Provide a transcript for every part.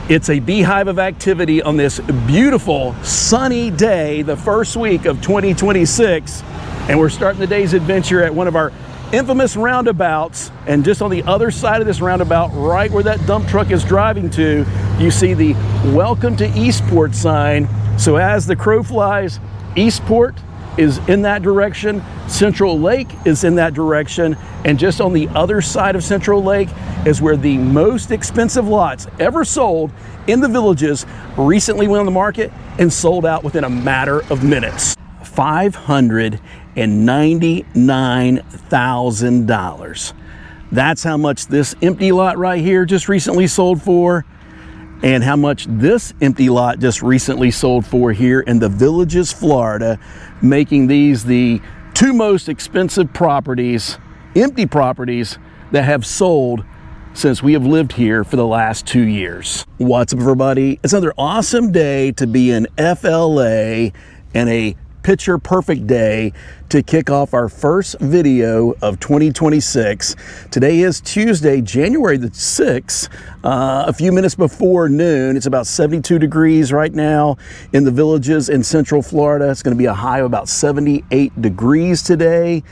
It's a beehive of activity on this beautiful sunny day, the first week of 2026. And we're starting the day's adventure at one of our infamous roundabouts. And just on the other side of this roundabout, right where that dump truck is driving to, you see the Welcome to Eastport sign. So as the crow flies, Eastport is in that direction, Central Lake is in that direction, and just on the other side of Central Lake is where the most expensive lots ever sold in the Villages recently went on the market and sold out within a matter of minutes. $599,000. That's how much this empty lot right here just recently sold for, and how much this empty lot just recently sold for here in the Villages, Florida, making these the two most expensive properties, empty properties, that have sold since we have lived here for the last 2 years. What's up, everybody? It's another awesome day to be in FLA, and a picture perfect day to kick off our first video of 2026. Today is Tuesday, January the 6th, a few minutes before noon. It's about 72 degrees right now in the Villages in Central Florida. It's going to be a high of about 78 degrees today.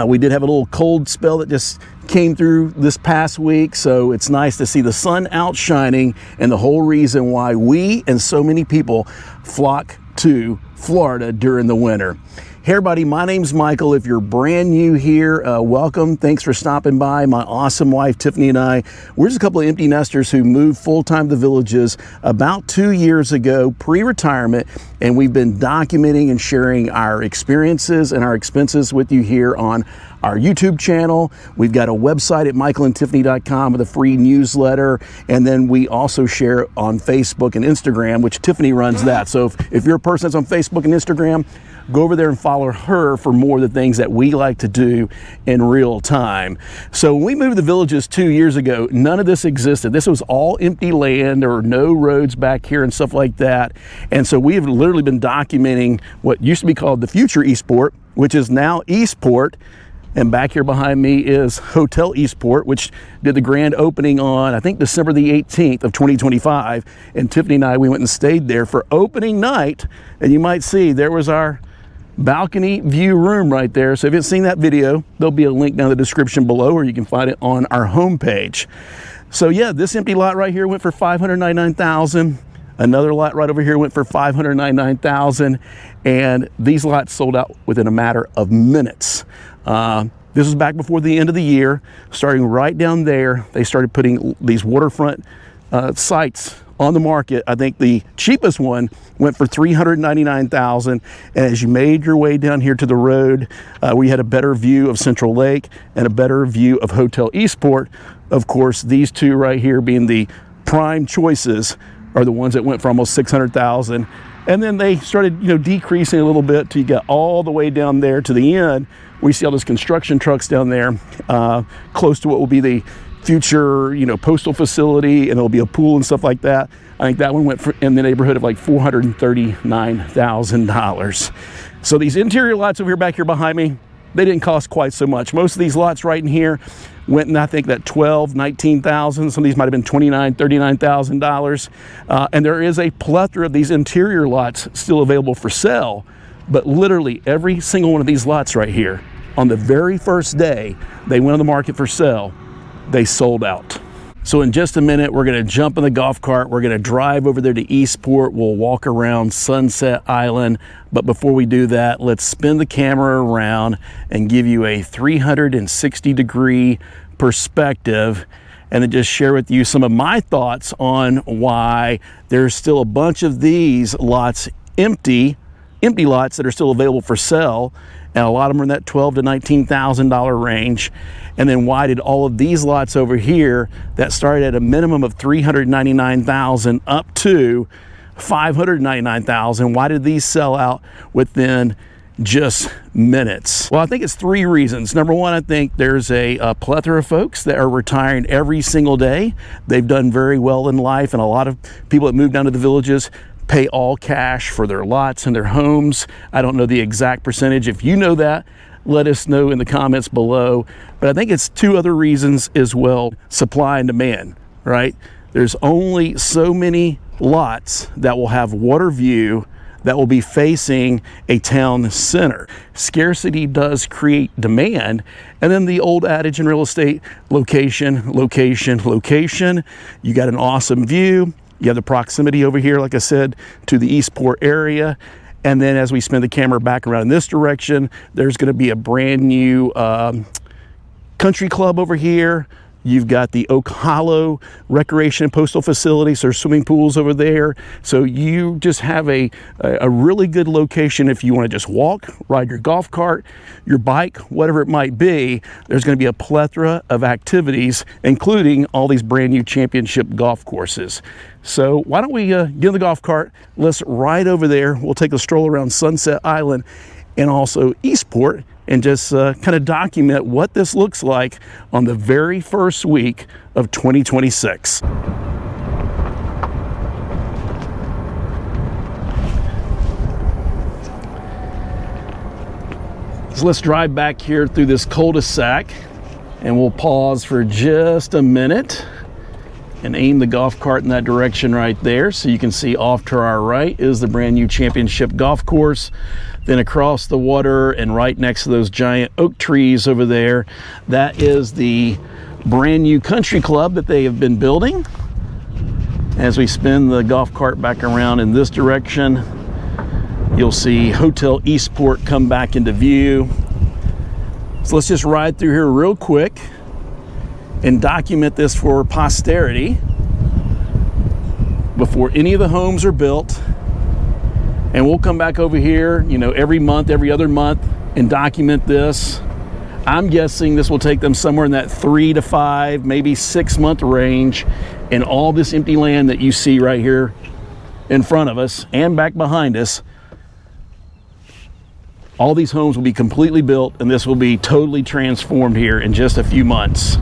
We did have a little cold spell that just came through this past week, so it's nice to see the sun outshining, and the whole reason why we and so many people flock to Florida during the winter. Hey everybody, my name's Michael. If you're brand new here, welcome. Thanks for stopping by. My awesome wife, Tiffany, and I, we're just a couple of empty nesters who moved full-time to the Villages about 2 years ago, pre-retirement, and we've been documenting and sharing our experiences and our expenses with you here on our YouTube channel. We've got a website at michaelandtiffany.com with a free newsletter, and then we also share on Facebook and Instagram, which Tiffany runs that. So if you're a person that's on Facebook and Instagram, go over there and follow her for more of the things that we like to do in real time. So when we moved to the Villages 2 years ago, none of this existed. This was all empty land. There were no roads back here and stuff like that. And so we have literally been documenting what used to be called the future Eastport, which is now Eastport. And back here behind me is Hotel Eastport, which did the grand opening on, I think, December the 18th of 2025. And Tiffany and I, we went and stayed there for opening night. And you might see there was our balcony view room right there. So if you haven't seen that video, there'll be a link down in the description below, or you can find it on our homepage. So yeah, this empty lot right here went for $599,000. Another lot right over here went for $599,000, and these lots sold out within a matter of minutes. This was back before the end of the year. Starting right down there, they started putting these waterfront sites on the market. I think the cheapest one went for $399,000, and as you made your way down here to the road, we had a better view of Central Lake and a better view of Hotel Eastport. Of course, these two right here being the prime choices are the ones that went for almost $600,000, and then they started, decreasing a little bit till you got all the way down there to the end. We see all those construction trucks down there, close to what will be the future, postal facility, and there'll be a pool and stuff like that. I think that one went for in the neighborhood of like $439,000. So these interior lots over here, back here behind me, they didn't cost quite so much. Most of these lots right in here went in, I think, that $12,000, $19,000. Some of these might have been $29,000, $39,000. And there is a plethora of these interior lots still available for sale. But literally every single one of these lots right here, on the very first day they went on the market for sale, they sold out. So in just a minute, we're gonna jump in the golf cart. We're gonna drive over there to Eastport. We'll walk around Sunset Island. But before we do that, let's spin the camera around and give you a 360-degree perspective, and then just share with you some of my thoughts on why there's still a bunch of these lots empty lots that are still available for sale, and a lot of them are in that $12,000 to $19,000 range. And then why did all of these lots over here that started at a minimum of $399,000 up to $599,000, why did these sell out within just minutes? Well, I think it's three reasons. Number one, I think there's a plethora of folks that are retiring every single day. They've done very well in life, and a lot of people that move down to the Villages pay all cash for their lots and their homes. I don't know the exact percentage. If you know that, let us know in the comments below. But I think it's two other reasons as well. Supply and demand, right? There's only so many lots that will have water view that will be facing a town center. Scarcity does create demand, and then the old adage in real estate, location, location, location. You got an awesome view. You have the proximity over here, like I said, to the Eastport area. And then as we spin the camera back around in this direction, there's gonna be a brand new country club over here. You've got the Oak Hollow Recreation and Postal Facility, so there's swimming pools over there. So you just have a really good location if you want to just walk, ride your golf cart, your bike, whatever it might be. There's going to be a plethora of activities, including all these brand new championship golf courses. So why don't we get in the golf cart? Let's ride over there. We'll take a stroll around Sunset Island and also Eastport, and just kind of document what this looks like on the very first week of 2026. So let's drive back here through this cul-de-sac, and we'll pause for just a minute and aim the golf cart in that direction right there. So you can see off to our right is the brand new championship golf course. Then across the water and right next to those giant oak trees over there, that is the brand new country club that they have been building. As we spin the golf cart back around in this direction, you'll see Hotel Eastport come back into view. So let's just ride through here real quick and document this for posterity before any of the homes are built. And we'll come back over here, you know, every month, every other month, and document this. I'm guessing this will take them somewhere in that 3 to 5, maybe 6 month range. And all this empty land that you see right here in front of us and back behind us, all these homes will be completely built, and this will be totally transformed here in just a few months.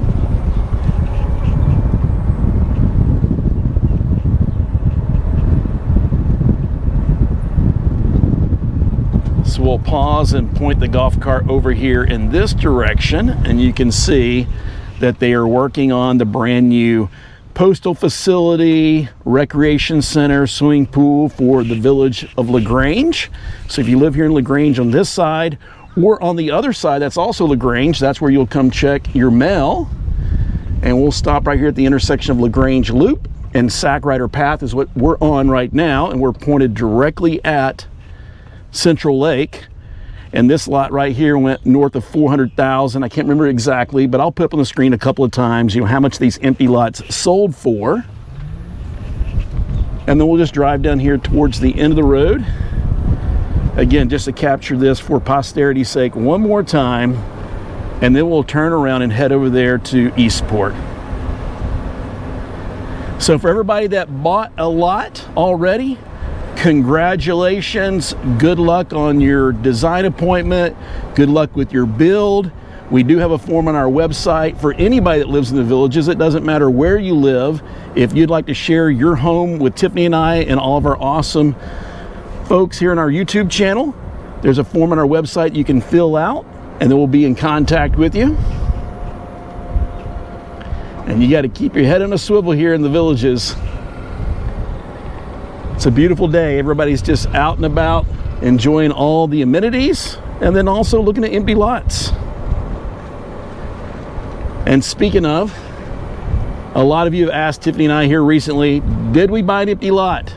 So we'll pause and point the golf cart over here in this direction, and you can see that they are working on the brand new postal facility, recreation center, swimming pool for the village of LaGrange. So if you live here in LaGrange on this side, or on the other side, that's also LaGrange, that's where you'll come check your mail. And we'll stop right here at the intersection of LaGrange Loop and Sack Rider Path is what we're on right now, and we're pointed directly at Central Lake. And this lot right here went north of 400,000. I can't remember exactly, but I'll put up on the screen a couple of times, you know, how much these empty lots sold for. And then we'll just drive down here towards the end of the road. Again, just to capture this for posterity's sake one more time. And then we'll turn around and head over there to Eastport. So for everybody that bought a lot already, congratulations, good luck on your design appointment, good luck with your build. We do have a form on our website for anybody that lives in the villages. It doesn't matter where you live. If you'd like to share your home with Tiffany and I and all of our awesome folks here on our YouTube channel, there's a form on our website you can fill out, and then we'll be in contact with you. And you got to keep your head on a swivel here in the villages. It's a beautiful day. Everybody's just out and about enjoying all the amenities, and then also looking at empty lots. And speaking of, a lot of you have asked Tiffany and I here recently, did we buy an empty lot?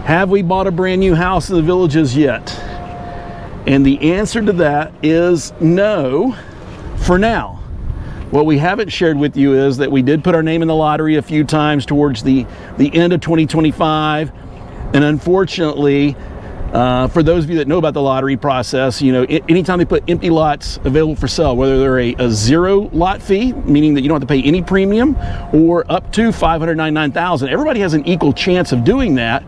Have we bought a brand new house in the villages yet? And the answer to that is no, for now. What we haven't shared with you is that we did put our name in the lottery a few times towards the end of 2025. And unfortunately, for those of you that know about the lottery process, you know, anytime they put empty lots available for sale, whether they're a zero lot fee, meaning that you don't have to pay any premium, or up to $599,000, everybody has an equal chance of doing that.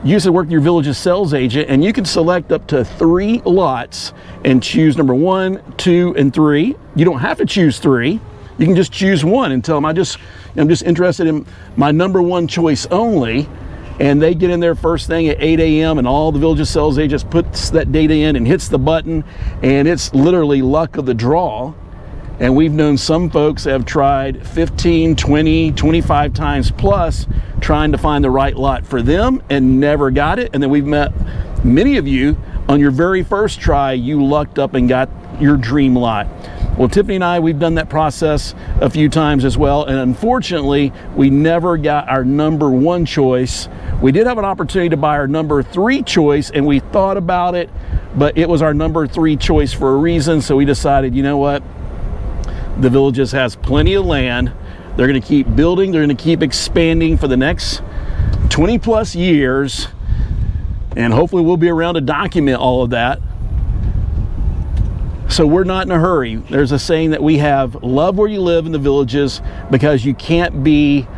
You used to work with your village's sales agent, and you can select up to 3 lots and choose number 1, 2, and 3. You don't have to choose 3. You can just choose 1 and tell them, I'm just interested in my number 1 choice only. And they get in there first thing at 8 a.m. and all the village's sales agents puts that data in and hits the button, and it's literally luck of the draw. And we've known some folks that have tried 15, 20, 25 times plus trying to find the right lot for them and never got it. And then we've met many of you on your very first try, you lucked up and got your dream lot. Well, Tiffany and I, we've done that process a few times as well, and unfortunately, we never got our number one choice. We did have an opportunity to buy our number 3 choice, and we thought about it, but it was our number 3 choice for a reason, so we decided, you know what? The Villages has plenty of land. They're gonna keep building, they're gonna keep expanding for the next 20 plus years, and hopefully we'll be around to document all of that. So we're not in a hurry. There's a saying that we have, love where you live in the Villages, because you can't be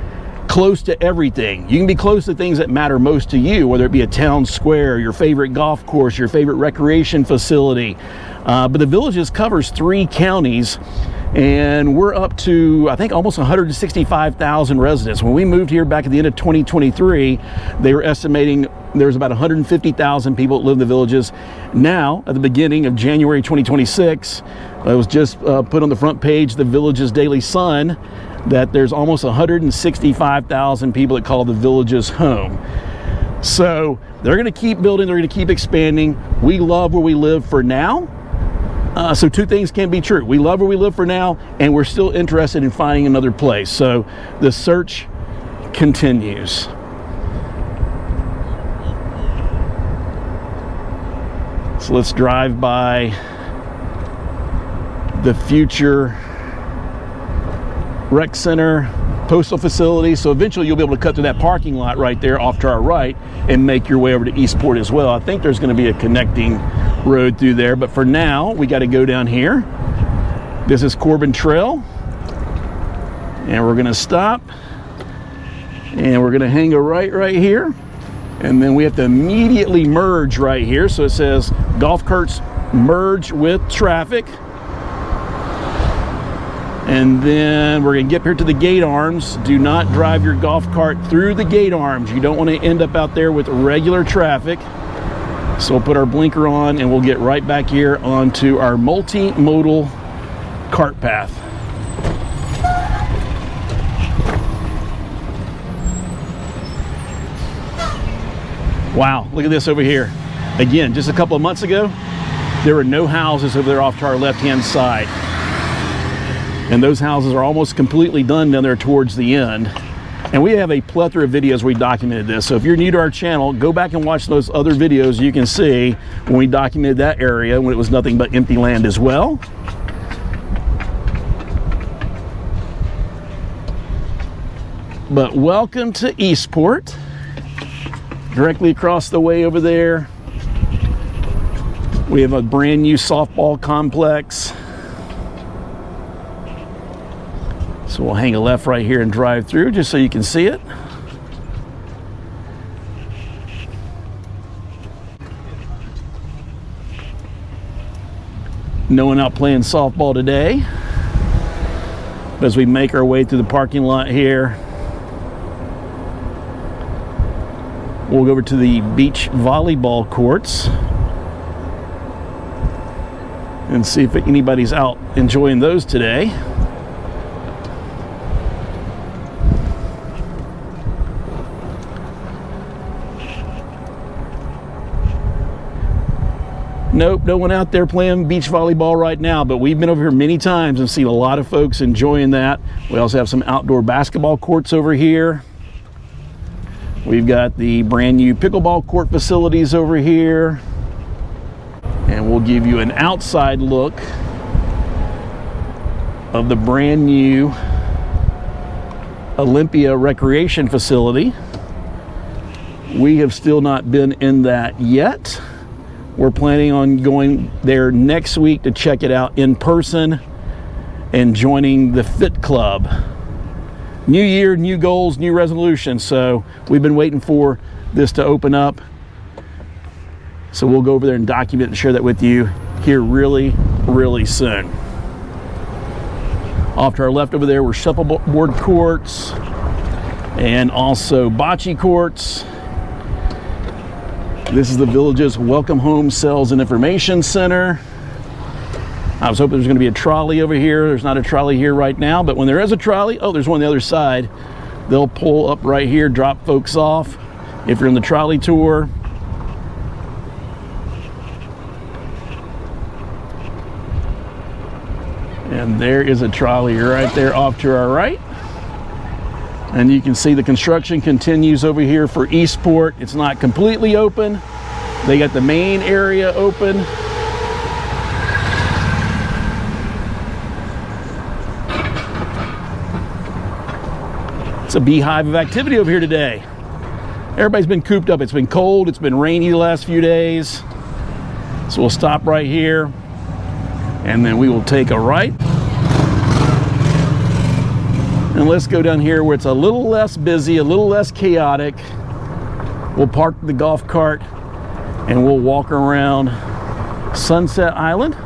close to everything. You can be close to things that matter most to you, whether it be a town square, your favorite golf course, your favorite recreation facility. But the Villages covers 3 counties, and we're up to, I think, almost 165,000 residents. When we moved here back at the end of 2023, they were estimating there's about 150,000 people that live in the Villages. Now, at the beginning of January 2026, it was just put on the front page, the Villages Daily Sun, that there's almost 165,000 people that call the Villages home. So they're gonna keep building, they're gonna keep expanding. We love where we live for now. So 2 things can be true. We love where we live for now, and we're still interested in finding another place. So the search continues. So let's drive by the future rec center, postal facility. So eventually you'll be able to cut through that parking lot right there off to our right and make your way over to Eastport as well. I think there's going to be a connecting road through there, but for now we got to go down here. This is Corbin Trail, and we're going to stop, and we're going to hang a right here, and then we have to immediately merge right here. So it says golf carts merge with traffic. And then we're gonna get here to the gate arms. Do not drive your golf cart through the gate arms. You don't want to end up out there with regular traffic. So we'll put our blinker on and we'll get right back here onto our multimodal cart path. Wow, look at this over here. Again, just a couple of months ago, there were no houses over there off to our left-hand side. And those houses are almost completely done down there towards the end. And we have a plethora of videos where we documented this. So if you're new to our channel, go back and watch those other videos. You can see when we documented that area when it was nothing but empty land as well. But welcome to Eastport. Directly across the way over there, we have a brand new softball complex. So we'll hang a left right here and drive through just so you can see it. No one out playing softball today. But as we make our way through the parking lot here, we'll go over to the beach volleyball courts and see if anybody's out enjoying those today. Nope, no one out there playing beach volleyball right now, but we've been over here many times and seen a lot of folks enjoying that. We also have some outdoor basketball courts over here. We've got the brand new pickleball court facilities over here. And we'll give you an outside look of the brand new Olympia recreation facility. We have still not been in that yet. We're planning on going there next week to check it out in person and joining the Fit Club. New year, new goals, new resolutions. So we've been waiting for this to open up. So we'll go over there and document and share that with you here really, really soon. Off to our left over there were shuffleboard courts and also bocce courts. This is the Villages Welcome Home Sales and Information Center. I was hoping there's going to be a trolley over here. There's not a trolley here right now, but when there is a trolley, oh, there's one on the other side. They'll pull up right here, drop folks off if you're in the trolley tour. And there is a trolley right there off to our right. And you can see the construction continues over here for Eastport. It's not completely open. They got the main area open. It's a beehive of activity over here today. Everybody's been cooped up. It's been cold. It's been rainy the last few days. So we'll stop right here and then we will take a right. And let's go down here where it's a little less busy, a little less chaotic. We'll park the golf cart and we'll walk around Sunset Island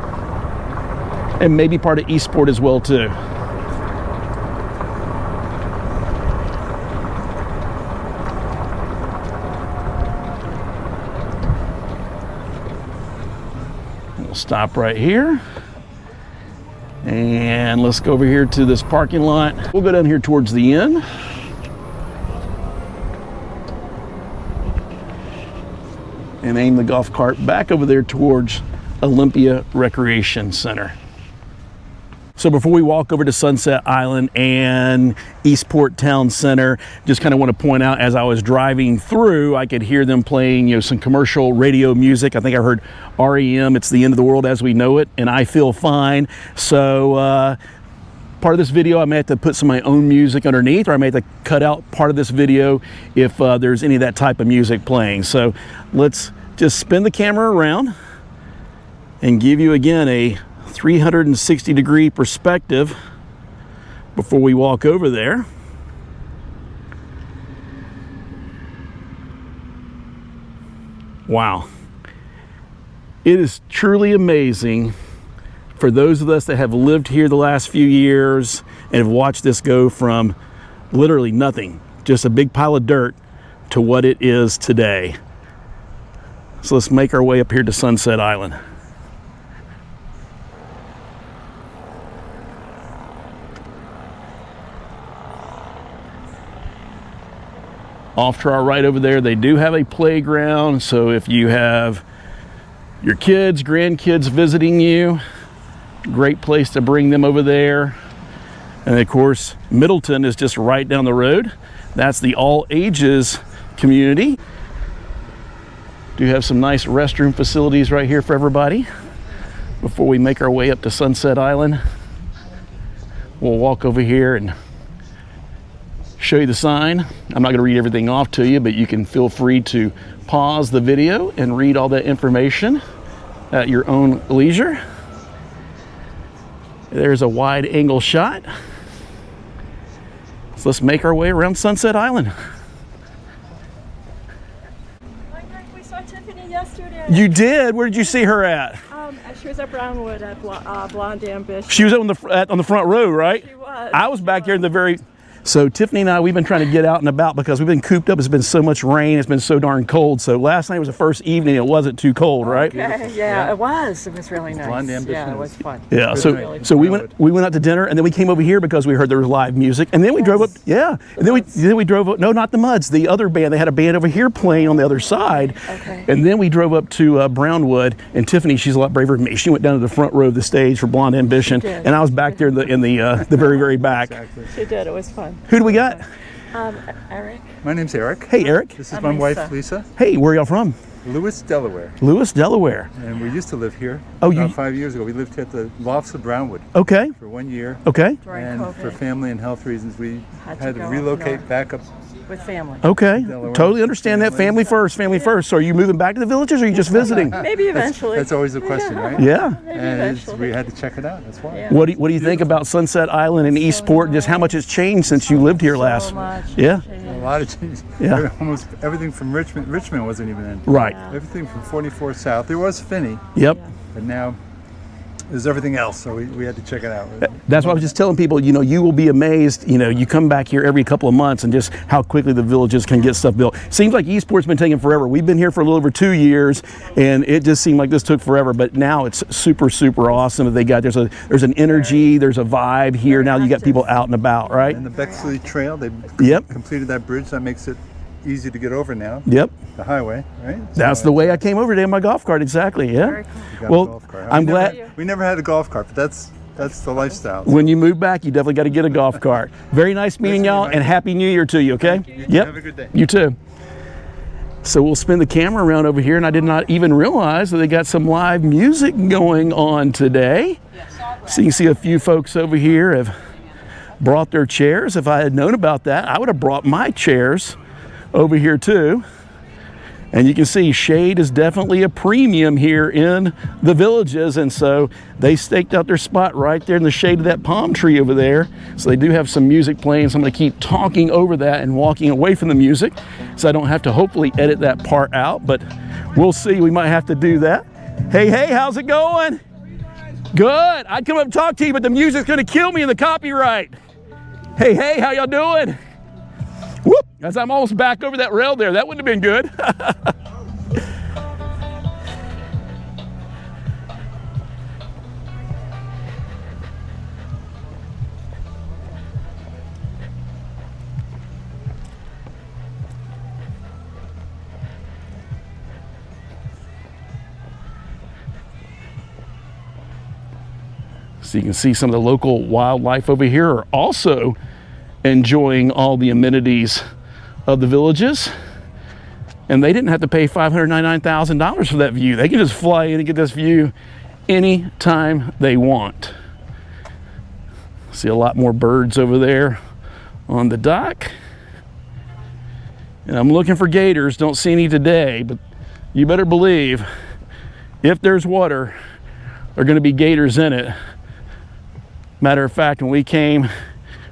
and maybe part of Eastport as well too. We'll stop right here. And let's go over here to this parking lot. We'll go down here towards the end. And aim the golf cart back over there towards Olympia Recreation Center. So before we walk over to Sunset Island and Eastport Town Center, just kind of want to point out, as I was driving through, I could hear them playing, you know, some commercial radio music. I think I heard REM, It's the End of the World as We Know It, and I Feel Fine. So part of this video, I may have to put some of my own music underneath, or I may have to cut out part of this video if there's any of that type of music playing. So let's just spin the camera around and give you again a 360-degree perspective before we walk over there. Wow. It is truly amazing for those of us that have lived here the last few years and have watched this go from literally nothing, just a big pile of dirt, to what it is today. So let's make our way up here to Sunset Island. Off to our right over there, they do have a playground. So if you have your kids, grandkids visiting you, great place to bring them over there. And of course, Middleton is just right down the road. That's the all ages community. Do have some nice restroom facilities right here for everybody. Before we make our way up to Sunset Island, we'll walk over here and show you the sign. I'm not going to read everything off to you, but you can feel free to pause the video and read all that information at your own leisure. There's a wide angle shot. So let's make our way around Sunset Island. We saw Tiffany yesterday. You did? Where did you see her at? She was at Brownwood at Blonde Ambition. She was on the front row, right? She was. I was back there in the very... So Tiffany and I, we've been trying to get out and about because we've been cooped up. It's been so much rain. It's been so darn cold. So last night was the first evening. It wasn't too cold, right? Okay, yeah, it was. It was really nice. Blonde Ambition. Yeah, it was fun. Yeah. So we went out to dinner, and then we came over here because we heard there was live music, and then we drove up. Yeah. And then we drove up. No, not the Muds. The other band. They had a band over here playing on the other side. Okay. And then we drove up to Brownwood, and Tiffany, she's a lot braver than me. She went down to the front row of the stage for Blonde Ambition, and I was back there in the very, very back. Exactly. She did. It was fun. Who do we got? Eric. My name's Eric. Hey, Eric. This is I'm my Lisa. wife, Lisa. Hey, where are y'all from? Lewis, Delaware. Lewis, Delaware. And we used to live here Oh, about 5 years ago. We lived here at the lofts of Brownwood Okay. for 1 year. Okay. During And COVID. for family and health reasons, we Had had to to go up relocate north. back up. With family. Okay. Delaware. Totally understand that. Family first. Family first. So are you moving back to the villages, or are you just visiting? Maybe eventually. That's always the question, right? Yeah. Maybe And eventually. we had to check it out. That's why. Yeah. What do you think about Sunset Island and Eastport? And just how much it's changed since you lived here last? So much. Yeah. A lot of changes. Yeah. Almost everything from Richmond. Richmond wasn't even in. Right. Everything from 44 South. There was Finney, Yep. but now there's everything else, so we had to check it out. That's why I was just telling people, you know, you will be amazed, you know, you come back here every couple of months and just how quickly the villages can get stuff built. Seems like Eastport's been taking forever. We've been here for a little over 2 years, and it just seemed like this took forever, but now it's super, super awesome that they got, there's an energy, there's a vibe here. Now you got people out and about, right? And the Bexley Trail, they completed that bridge. That makes it easy to get over now. Yep. The highway, right? That's the way I came over today on my golf cart, exactly, yeah. Very cool. Well, golf cart. I'm glad. We never had a golf cart, but that's the lifestyle. When you move back, you definitely got to get a golf cart. Very nice meeting y'all, and Happy New Year to you, okay? Yep. Have a good day. You too. So we'll spin the camera around over here, and I did not even realize that they got some live music going on today. So you can see a few folks over here have brought their chairs. If I had known about that, I would have brought my chairs over here too. And you can see shade is definitely a premium here in the villages, and so they staked out their spot right there in the shade of that palm tree over there. So they do have some music playing, so I'm going to keep talking over that and walking away from the music so I don't have to hopefully edit that part out, but we'll see. We might have to do that. Hey, how's it going? Good. I'd come up and talk to you, but the music's going to kill me in the copyright. Hey, how y'all doing? Whoop, as I'm almost back over that rail there. That wouldn't have been good. So you can see some of the local wildlife over here are also enjoying all the amenities of the villages, and they didn't have to pay $599,000 for that view. They can just fly in and get this view anytime they want. See a lot more birds over there on the dock, and I'm looking for gators. Don't see any today, but you better believe if there's water, there are going to be gators in it. Matter of fact, when we came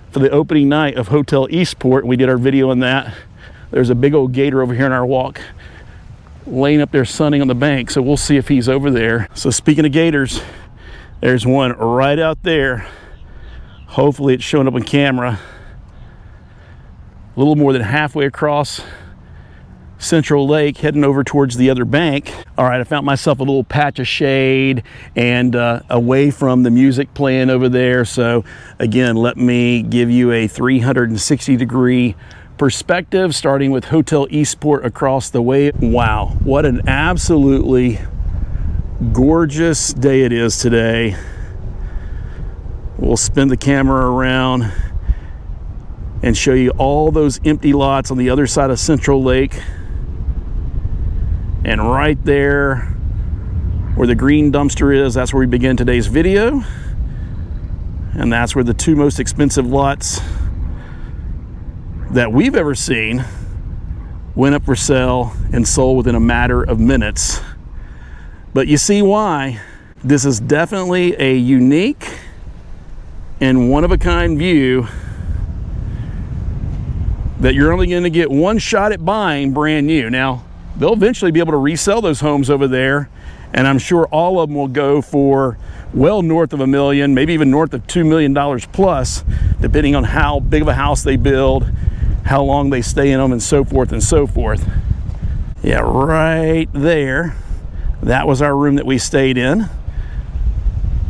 for the opening night of Hotel Eastport, we did our video on that. There's a big old gator over here in our walk, laying up there sunning on the bank. So we'll see if he's over there. So speaking of gators, there's one right out there. Hopefully it's showing up on camera. A little more than halfway across Central Lake, heading over towards the other bank. All right, I found myself a little patch of shade and away from the music playing over there. So again, let me give you a 360-degree perspective, starting with Hotel Eastport across the way. Wow, what an absolutely gorgeous day it is today. We'll spin the camera around and show you all those empty lots on the other side of Central Lake. And right there where the green dumpster is, that's where we begin today's video. And that's where the two most expensive lots that we've ever seen went up for sale and sold within a matter of minutes. But you see why. This is definitely a unique and one-of-a-kind view that you're only going to get one shot at buying brand new. Now, they'll eventually be able to resell those homes over there, and I'm sure all of them will go for well north of $1 million, maybe even north of $2 million plus, depending on how big of a house they build, how long they stay in them, and so forth and so forth. Yeah, right there, that was our room that we stayed in.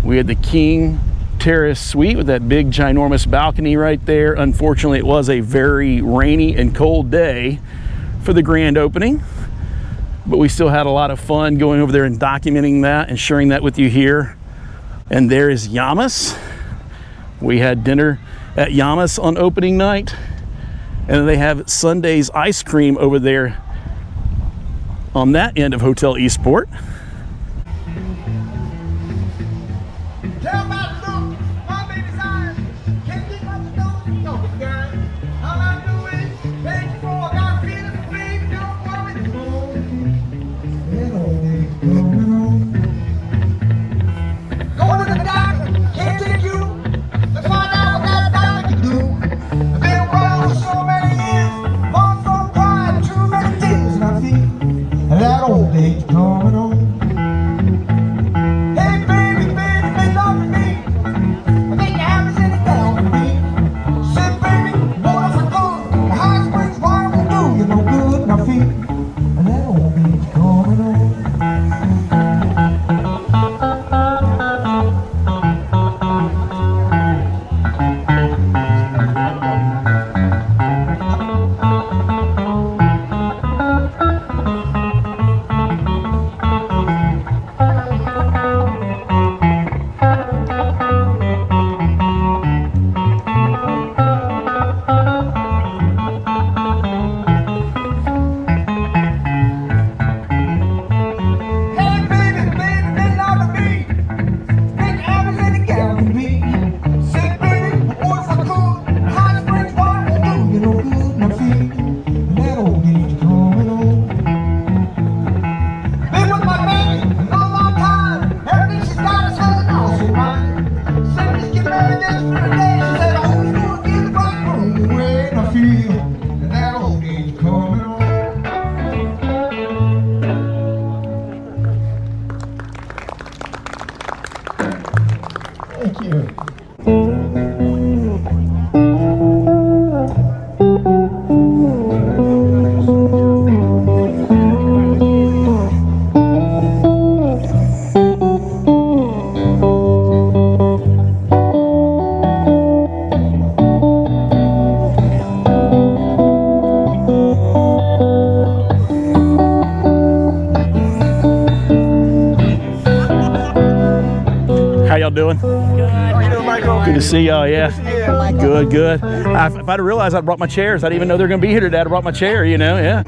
We had the King Terrace suite with that big ginormous balcony right there. Unfortunately, it was a very rainy and cold day for the grand opening, but we still had a lot of fun going over there and documenting that and sharing that with you here. And there is Yamas. We had dinner at Yamas on opening night, and then they have Sunday's ice cream over there on that end of Hotel Eastport. That old days coming on. doing? Good to see y'all, yeah. Good, good. If I'd have realized I'd brought my chairs, I didn't even know they're gonna be here today. I brought my chair, you know, yeah.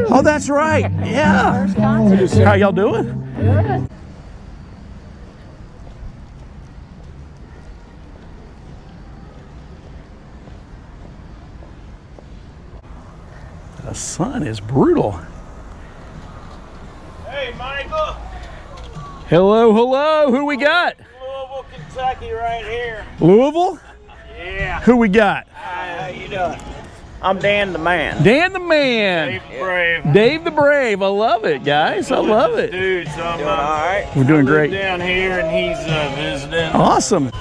Oh, that's right. Yeah. How y'all doing? Good. The sun is brutal. Hey, Michael. Hello, hello. Who we got? Louisville, Kentucky, right here. Louisville? Yeah. Who we got? How you doing? I'm Dan the Man. Dan the Man. Dave the Brave. Dave the Brave. I love it, guys. I love it. Dude, so I'm We're doing great. down here, and he's visiting. Awesome.